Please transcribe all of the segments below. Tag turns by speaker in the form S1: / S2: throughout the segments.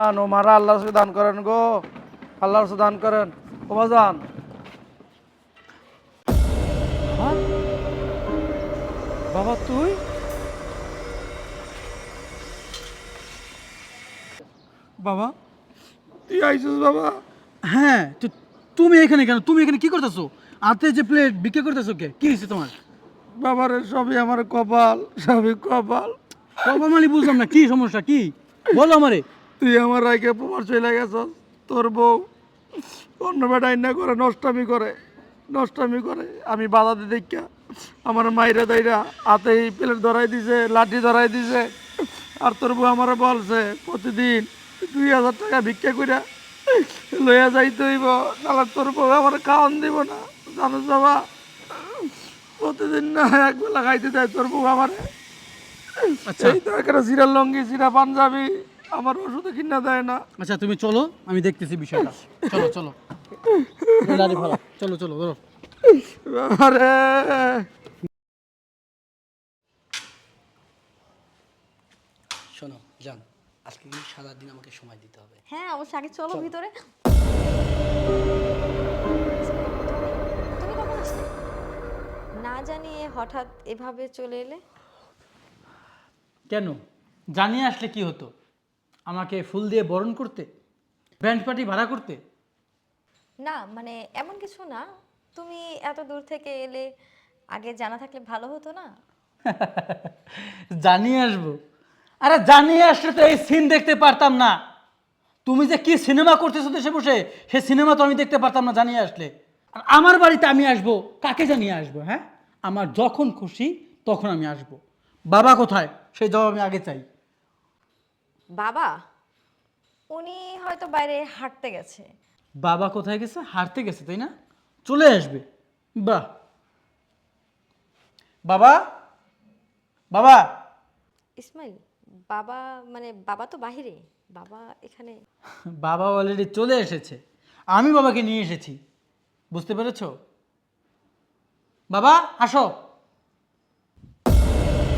S1: ও মারা আল্লাহর কাছে দান করেন গো, আল্লাহর কাছে দান করেন ও বাজান। হ্যাঁ? বাবা তুই? বাবা তুই আইছিস বাবা?
S2: হ্যাঁ, তো তুমি এখানে কেন? তুমি এখানে কি করতেছো? হাতে যে প্লেট বিক্রি করতেছো কে? কি হয়েছে তোমার?
S1: বাবার সবই আমার কপাল, সবই কপাল।
S2: বাবা মানে বুঝলাম না, কি সমস্যা কি? বলো আমারে।
S1: তুই আমার রাইকে প্রমাণ চলে গেছস। তোর বউ অন্য বেটাই না করে নষ্টামি করে, নষ্টামি করে। আমি বাধা দিয়ে দেখা আমার মাইরা দাইরা হাতে প্লেট ধরাই দিছে, লাঠি ধরাই দিছে। আর তোর বউ আমার বলছে প্রতিদিন 2000 টাকা ভিক্ষা কইরা লইয়া যাইতে হইব, নাহলে তোর বউ আমার খাওয়ান দিব না। জানোস বাবা, প্রতিদিন না এক বেলা খাইতে দেয় তোর বউ আমার।
S2: আচ্ছা
S1: এই তো একটা জিরা লঙ্গি, জিরা পাঞ্জাবি আমার ওষুধে কিনা দেয় না।
S2: আচ্ছা, তুমি চলো, আমি দেখতেছি বিষয়টা। চলো চলো, দাঁড়ি ভালো, চলো চলো ধরো।
S1: আরে
S3: শোনো জান, আজকে কিন্তু সারাদিন আমাকে সময় দিতে হবে।
S4: হ্যাঁ অবশ্যই, আগে চলো ভিতরে। তুমি কখন আসলে? না জানিয়ে হঠাৎ এভাবে চলে এলে?
S2: কেন? জানিয়ে আসলে কি হতো? আমাকে ফুল দিয়ে বরণ করতে, ব্যান্ড পার্টি ভাড়া করতে?
S4: না মানে এমন কিছু না, তুমি এত দূর থেকে এলে, আগে জানা থাকলে ভালো হতো না?
S2: জানিয়ে আসবো? আরে জানিয়ে আসলে তো এই সিন দেখতে পারতাম না। তুমি যে কি সিনেমা করতেছো দেশে বসে, সে সিনেমা তো আমি দেখতে পারতাম না জানিয়ে আসলে। আর আমার বাড়িতে আমি আসবো, কাকে জানিয়ে আসবো? হ্যাঁ, আমার যখন খুশি তখন আমি আসবো। বাবা কোথায়, সেই জবাব আমি আগে চাই।
S4: বাবা উনি হয়তো বাইরে হাঁটতে গেছে।
S2: বাবা কোথায় গেছে? হারতে গেছে তাই না? চলে আসবে। বাহ। বাবা, বাবা।
S4: ইসমাইল, বাবা মানে বাবা তো বাহিরে, বাবা এখানে?
S2: বাবা অলরেডি চলে এসেছে, আমি বাবাকে নিয়ে এসেছি। বুঝতে পেরেছো? বাবা আসো।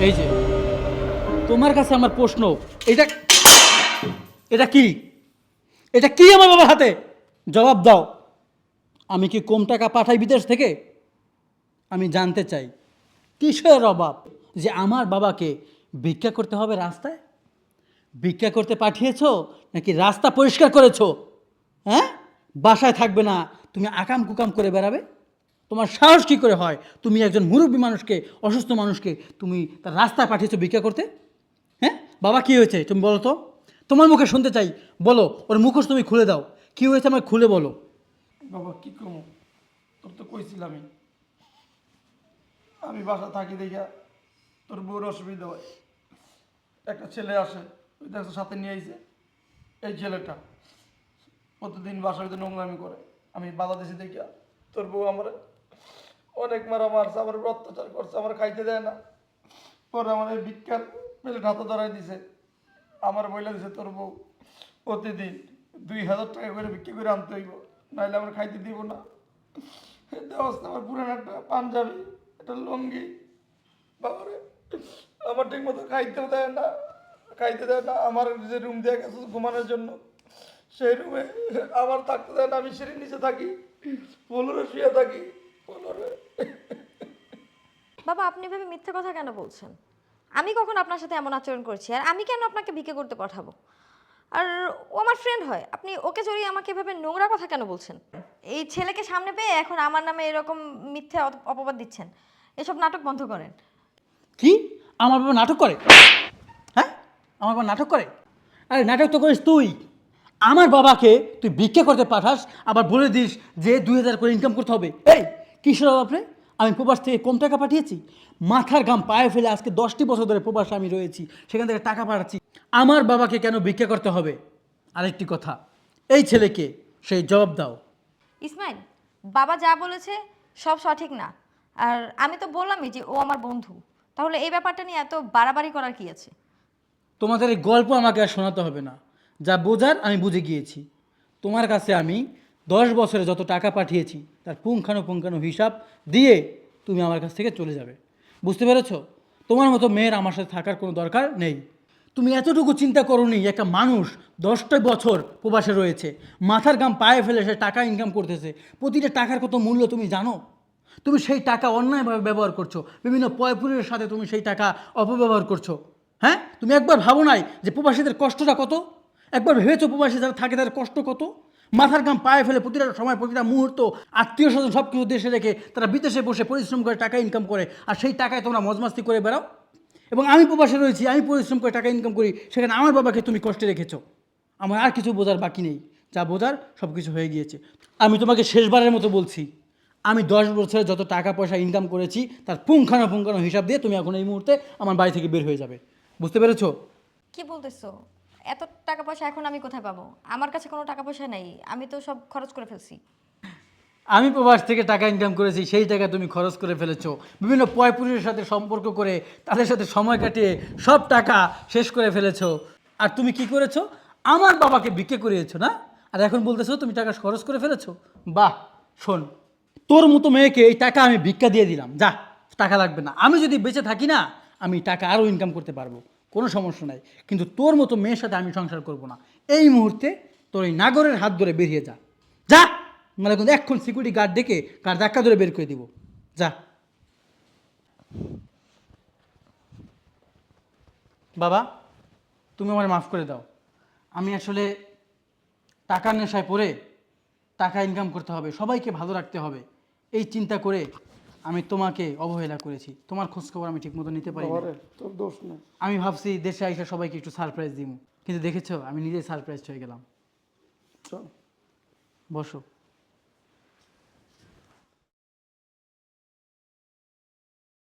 S2: এই যে তোমার কাছে আমার প্রশ্ন, এটা এটা কি? এটা কি আমার বাবার হাতে? জবাব দাও। আমি কি কম টাকা পাঠাই বিদেশ থেকে? আমি জানতে চাই কিসের অভাব যে আমার বাবাকে ভিক্ষা করতে হবে রাস্তায়? ভিক্ষা করতে পাঠিয়েছো নাকি রাস্তা পরিষ্কার করেছো? হ্যাঁ, বাসায় থাকবে না, তুমি আকাম কুকাম করে বেড়াবে? তোমার সাহস কী করে হয়? তুমি একজন মুরব্বী মানুষকে, অসুস্থ মানুষকে তুমি তার রাস্তায় পাঠিয়েছো ভিক্ষা করতে? হ্যাঁ, বাবা কী হয়েছে তুমি বলো তো? তোমার মুখে শুনতে চাই, বলো। ওর মুখোশ তুমি খুলে দাও, কী হয়েছে আমার খুলে বলো।
S1: বাবা কি কমু, তোর তো কইছিলামই আমি বাসা থাকি দেখা তোর বউর অসুবিধা হয়। একটা ছেলে আসে, ওই দেখছো সাথে নিয়ে আইছে, এই ছেলেটা প্রতিদিন বাসার ভিতরে নোংরামি করে। আমি বাধা দিছি দেখিয়া তোর বউ আমার অনেক মারা মারছে, আমার উপর অত্যাচার করছে, আমার খাইতে দেয় না। পরে আমার এই ভিক্ষার প্লেট হাতে ধরাই দিছে। আমার বইলা দিছে তোর বউ প্রতিদিন 2000 টাকা করে বিক্রি করে আনতে হইব, নাহলে আমরা খাইতে দিব না। দেওয়াস আমার পুরান একটা পাঞ্জাবি, একটা লুঙ্গি। বাবারে আমার ঠিক মতো খাইতেও দেয় না, খাইতে দেয় না। আমার যে রুম দিয়ে গেছে ঘুমানোর জন্য, সেই রুমে আমার থাকতে দেয় না। আমি সিঁড়ির নিচে থাকি, ফ্লোরে শুয়ে থাকি, ফ্লোরে।
S4: বাবা আপনি এভাবে মিথ্যে কথা কেন বলছেন? আমি কখন আপনার সাথে এমন আচরণ করছি? আর আমি কেন আপনাকে ভিক্ষা করতে পাঠাবো? আর ও আমার ফ্রেন্ড হয়, আপনি ওকে জড়িয়ে আমাকে এভাবে নোংরা কথা কেন বলছেন? এই ছেলেকে সামনে পেয়ে এখন আমার নামে এরকম মিথ্যে অপবাদ দিচ্ছেন। এসব নাটক বন্ধ করেন।
S2: কি? আমার বাবা নাটক করে? হ্যাঁ, আমার বাবা নাটক করে? আরে নাটক তো করিস তুই। আমার বাবাকে তুই ভিক্ষা করতে পাঠাস, আবার বলে দিস যে 2000 করে ইনকাম করতে হবে। এই কিসের অভাব রে? আমি প্রবাস থেকে কম টাকা পাঠিয়েছি? মাথার ঘাম পায়ে ফেলে আজকে 10টি বছর ধরে প্রবাসে আমি রয়েছি, সেখান থেকে টাকা পাঠাচ্ছি। আমার বাবাকে কেন ভিক্ষা করতে হবে? আরেকটি কথা, এই ছেলেকে সেই জবাব দাও।
S4: ইসমাইল, বাবা যা বলেছে সব সঠিক না। আর আমি তো বললামই যে ও আমার বন্ধু, তাহলে এই ব্যাপারটা নিয়ে এত বাড়াবাড়ি করার কি আছে?
S2: তোমাদের এই গল্প আমাকে আর শোনাতে হবে না, যা বোঝার আমি বুঝে গিয়েছি। তোমার কাছে আমি 10 বছরে যত টাকা পাঠিয়েছি তার পুঙ্খানুপুঙ্খানু হিসাব দিয়ে তুমি আমার কাছ থেকে চলে যাবে। বুঝতে পেরেছো? তোমার মতো মেয়ের আমার সাথে থাকার কোনো দরকার নেই। তুমি এতটুকু চিন্তা করোনি একটা মানুষ 10টা বছর প্রবাসে রয়েছে, মাথার ঘাম পায়ে ফেলে সে টাকা ইনকাম করতেছে, প্রতিটা টাকার কত মূল্য তুমি জানো? তুমি সেই টাকা অন্যায়ভাবে ব্যবহার করছো, বিভিন্ন পয়পুরের সাথে তুমি সেই টাকা অপব্যবহার করছো। হ্যাঁ, তুমি একবার ভাবো নাই যে প্রবাসীদের কষ্টটা কত? একবার ভেবেছো প্রবাসী যারা থাকে তাদের কষ্ট কত? মাথার ঘাম পায়ে ফেলে প্রতিটা সময় প্রতিটা মুহূর্ত আত্মীয় স্বজন সব কিছু দেশে রেখে তারা বিদেশে বসে পরিশ্রম করে টাকা ইনকাম করে, আর সেই টাকায় তোমরা মজমাস্তি করে বেড়াও। এবং আমি প্রবাসে রয়েছি, আমি পরিশ্রম করে টাকা ইনকাম করি, সেখানে আমার বাবাকে তুমি কষ্টে রেখেছো। আমার আর কিছু বোঝার বাকি নেই, যা বোঝার সব কিছু হয়ে গিয়েছে। আমি তোমাকে শেষবারের মতো বলছি, আমি 10 বছরে যত টাকা পয়সা ইনকাম করেছি তার পুঙ্খানো হিসাব দিয়ে তুমি এখন এই মুহূর্তে আমার বাড়ি থেকে বের হয়ে যাবে। বুঝতে পেরেছো?
S4: কি বলতেছো? এত টাকা পয়সা এখন আমি কোথায় পাবো? আমার কাছে কোনো টাকা পয়সা নেই, আমি তো সব খরচ করে ফেলছি।
S2: আমি প্রবাস থেকে টাকা ইনকাম করেছি, সেই টাকা তুমি খরচ করে ফেলেছো বিভিন্ন পয়পুরের সাথে সম্পর্ক করে, তাদের সাথে সময় কাটিয়ে সব টাকা শেষ করে ফেলেছো। আর তুমি কি করেছো? আমার বাবাকে ভিক্ষে করিয়েছো না? আর এখন বলতেছো তুমি টাকা খরচ করে ফেলেছো। বাহ! শোন, তোর মতো মেয়েকে এই টাকা আমি ভিক্ষা দিয়ে দিলাম, যা, টাকা লাগবে না। আমি যদি বেঁচে থাকি না, আমি টাকা আরও ইনকাম করতে পারবো, কোনো সমস্যা নাই। কিন্তু তোর মতো মেয়ের সাথে আমি সংসার করব না। এই মুহূর্তে তোর এই নাগরের হাত ধরে বেরিয়ে যা, যা। মানে কিন্তু এখন সিকিউরিটি গার্ড ডেকে কার ধাক্কা ধরে বের করে দিব, যা। বাবা, তুমি আমার মাফ করে দাও। আমি আসলে টাকার নেশায় পড়ে টাকা ইনকাম করতে হবে, সবাইকে ভালো রাখতে হবে, এই চিন্তা করে আমি তোমাকে অবহেলা করেছি। তোমার খোঁজখবর আমি ঠিকমতো নিতে পারি না।
S1: বাবারে, তোর দোষ নেই।
S2: আমি ভাবছি দেশে আইসা সবাইকে একটু সারপ্রাইজ দিব, কিন্তু দেখেছো আমি নিজেই সারপ্রাইজ হয়ে গেলাম।
S1: চল।
S2: বসো।